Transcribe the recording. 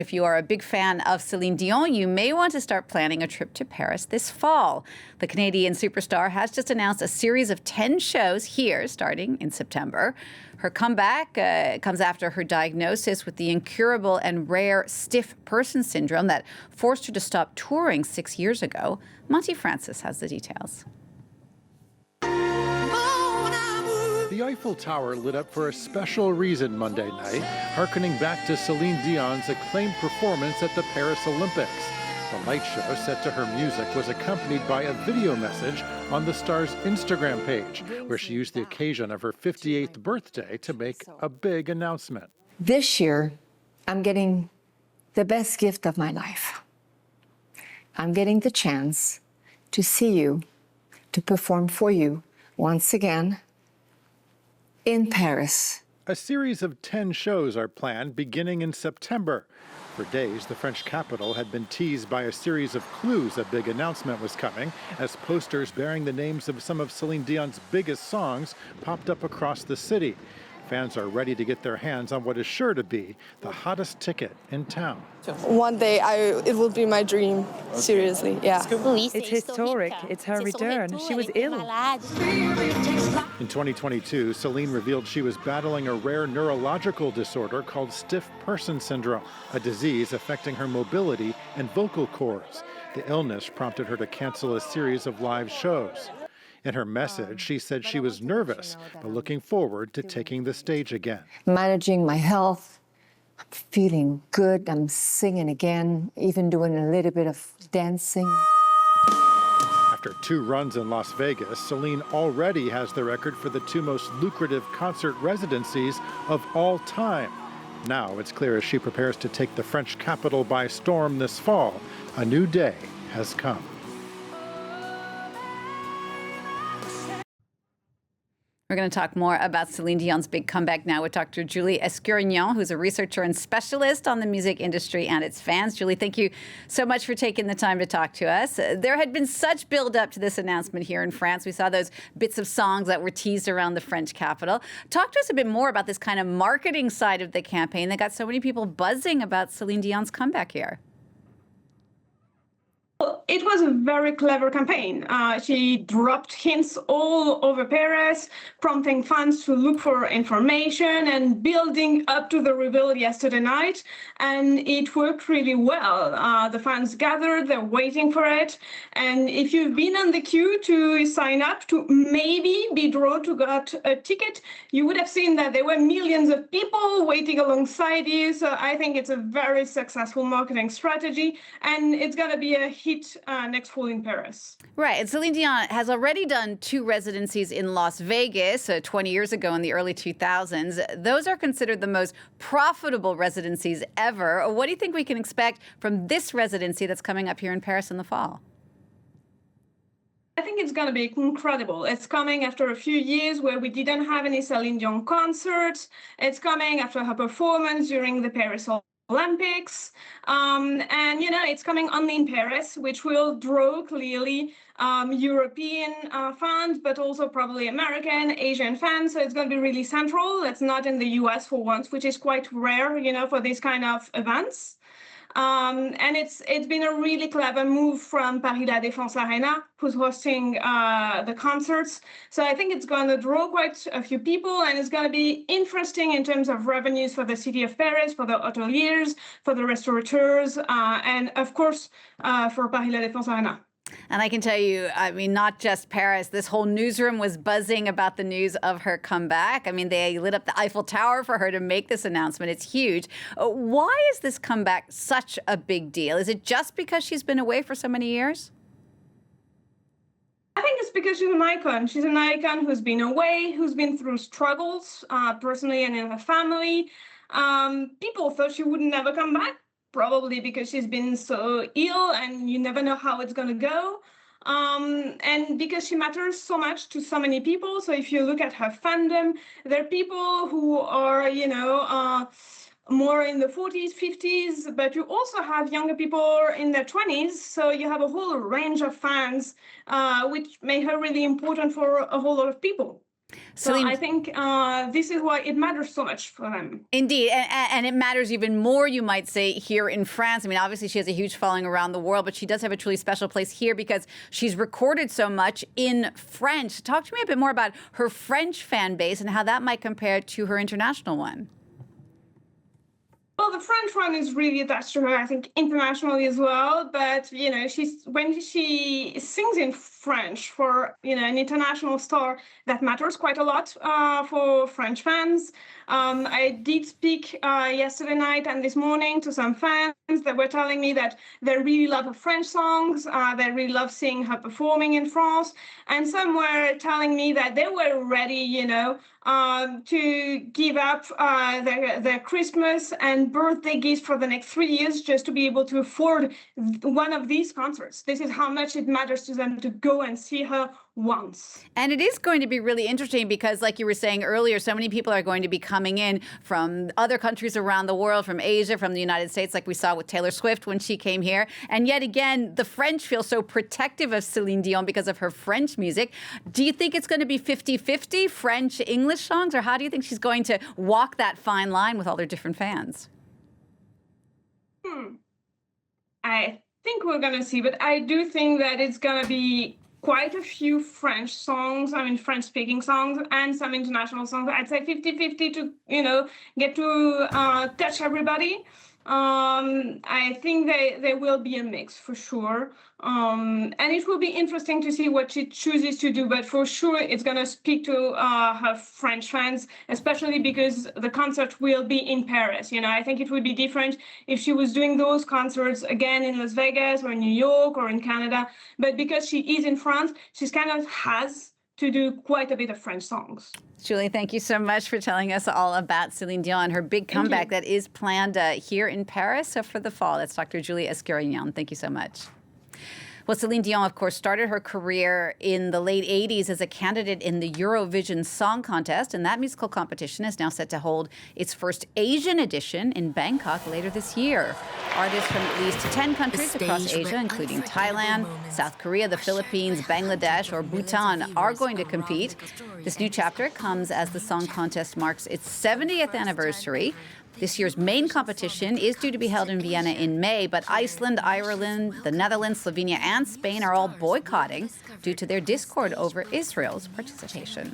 If you are a big fan of Celine Dion, you may want to start planning a trip to Paris this fall. The Canadian superstar has just announced a series of 10 shows here starting in September. Her comeback comes after her diagnosis with the incurable and rare stiff person syndrome that forced her to stop touring 6 years ago. Monty Francis has the details. The Eiffel Tower lit up for a special reason Monday night, hearkening back to Celine Dion's acclaimed performance at the Paris Olympics. The light show set to her music was accompanied by a video message on the star's Instagram page, where she used the occasion of her 58th birthday to make a big announcement. This year, I'm getting the best gift of my life. I'm getting the chance to see you, to perform for you once again in Paris. A series of 10 shows are planned beginning in September. For days, the French capital had been teased by a series of clues a big announcement was coming, as posters bearing the names of some of Celine Dion's biggest songs popped up across the city. Fans are ready to get their hands on what is sure to be the hottest ticket in town. One day it will be my dream, seriously, yeah. It's historic. It's her return. She was ill. In 2022, Celine revealed she was battling a rare neurological disorder called stiff person syndrome, a disease affecting her mobility and vocal cords. The illness prompted her to cancel a series of live shows. In her message, she said she was nervous, but looking forward to taking the stage again. Managing my health, I'm feeling good, I'm singing again, even doing a little bit of dancing. After 2 runs in Las Vegas, Celine already has the record for the 2 most lucrative concert residencies of all time. Now it's clear as she prepares to take the French capital by storm this fall, a new day has come. We're going to talk more about Celine Dion's big comeback now with Dr. Julie Escurignan, who's a researcher and specialist on the music industry and its fans. Julie, thank you so much for taking the time to talk to us. There had been such build-up to this announcement here in France. We saw those bits of songs that were teased around the French capital. Talk to us a bit more about this kind of marketing side of the campaign that got so many people buzzing about Celine Dion's comeback here. It was a very clever campaign. She dropped hints all over Paris, prompting fans to look for information and building up to the reveal yesterday night. And it worked really well. The fans gathered, they're waiting for it. And if you've been on the queue to sign up to maybe be drawn to get a ticket, you would have seen that there were millions of people waiting alongside you. So I think it's a very successful marketing strategy, and it's going to be a hit next fall in Paris. Right. And Celine Dion has already done 2 residencies in Las Vegas 20 years ago in the early 2000s. Those are considered the most profitable residencies ever. What do you think we can expect from this residency that's coming up here in Paris in the fall? I think it's going to be incredible. It's coming after a few years where we didn't have any Celine Dion concerts. It's coming after her performance during the Paris Olympics. And, it's coming only in Paris, which will draw clearly European fans, but also probably American, Asian fans. So it's going to be really central. It's not in the US for once, which is quite rare, for these kind of events. And it's been a really clever move from Paris La Défense Arena, who's hosting the concerts. So I think it's going to draw quite a few people, and it's going to be interesting in terms of revenues for the city of Paris, for the hoteliers, for the restaurateurs, and of course for Paris La Défense Arena. And I can tell you, not just Paris, this whole newsroom was buzzing about the news of her comeback. They lit up the Eiffel Tower for her to make this announcement. It's huge. Why is this comeback such a big deal? Is it just because she's been away for so many years? I think it's because she's an icon. She's an icon who's been away, who's been through struggles personally and in her family. People thought she would never come back, probably because she's been so ill and you never know how it's going to go. And because she matters so much to so many people. So if you look at her fandom, there are people who are, more in the 40s, 50s, but you also have younger people in their 20s. So you have a whole range of fans, which made her really important for a whole lot of people. So Celine, I think this is why it matters so much for them. indeed, and it matters even more, you might say, here in France. I mean, obviously she has a huge following around the world, but she does have a truly special place here because she's recorded so much in French. Talk to me a bit more about her French fan base and how that might compare to her international one. Well, the French one is really attached to her, I think, internationally as well. But, you know, when she sings in French for, you know, an international star, that matters quite a lot for French fans. I did speak yesterday night and this morning to some fans that were telling me that they really love her French songs. They really love seeing her performing in France. And some were telling me that they were ready, you know, to give up their Christmas and birthday gifts for the next 3 years just to be able to afford one of these concerts. This is how much it matters to them to go and see her once. And it is going to be really interesting because, like you were saying earlier, so many people are going to be coming in from other countries around the world, from Asia, from the United States, like we saw with Taylor Swift when she came here. And yet again, the French feel so protective of Celine Dion because of her French music. Do you think it's going to be 50-50 French, English songs, or how do you think she's going to walk that fine line with all their different fans? I think we're going to see, but I do think that it's going to be quite a few French songs, I mean, French-speaking songs, and some international songs. I'd say 50-50 to, you know, get to touch everybody. I think there will be a mix for sure. And it will be interesting to see what she chooses to do, but for sure it's going to speak to her French fans, especially because the concert will be in Paris. You know, I think it would be different if she was doing those concerts again in Las Vegas or in New York or in Canada. But because she is in France, she's kind of has to do quite a bit of French songs. Julie, thank you so much for telling us all about Celine Dion, her big comeback that is planned here in Paris for the fall. That's Dr. Julie Escurignan. Thank you so much. Well, Celine Dion, of course, started her career in the late 80s as a candidate in the Eurovision Song Contest, and that musical competition is now set to hold its first Asian edition in Bangkok later this year. Artists from at least 10 countries across Asia, including Thailand, South Korea, the Philippines, Bangladesh, or Bhutan, are going to compete. This new chapter comes as the song contest marks its 70th anniversary. This year's main competition is due to be held in Vienna in May, but Iceland, Ireland, the Netherlands, Slovenia, and Spain are all boycotting due to their discord over Israel's participation.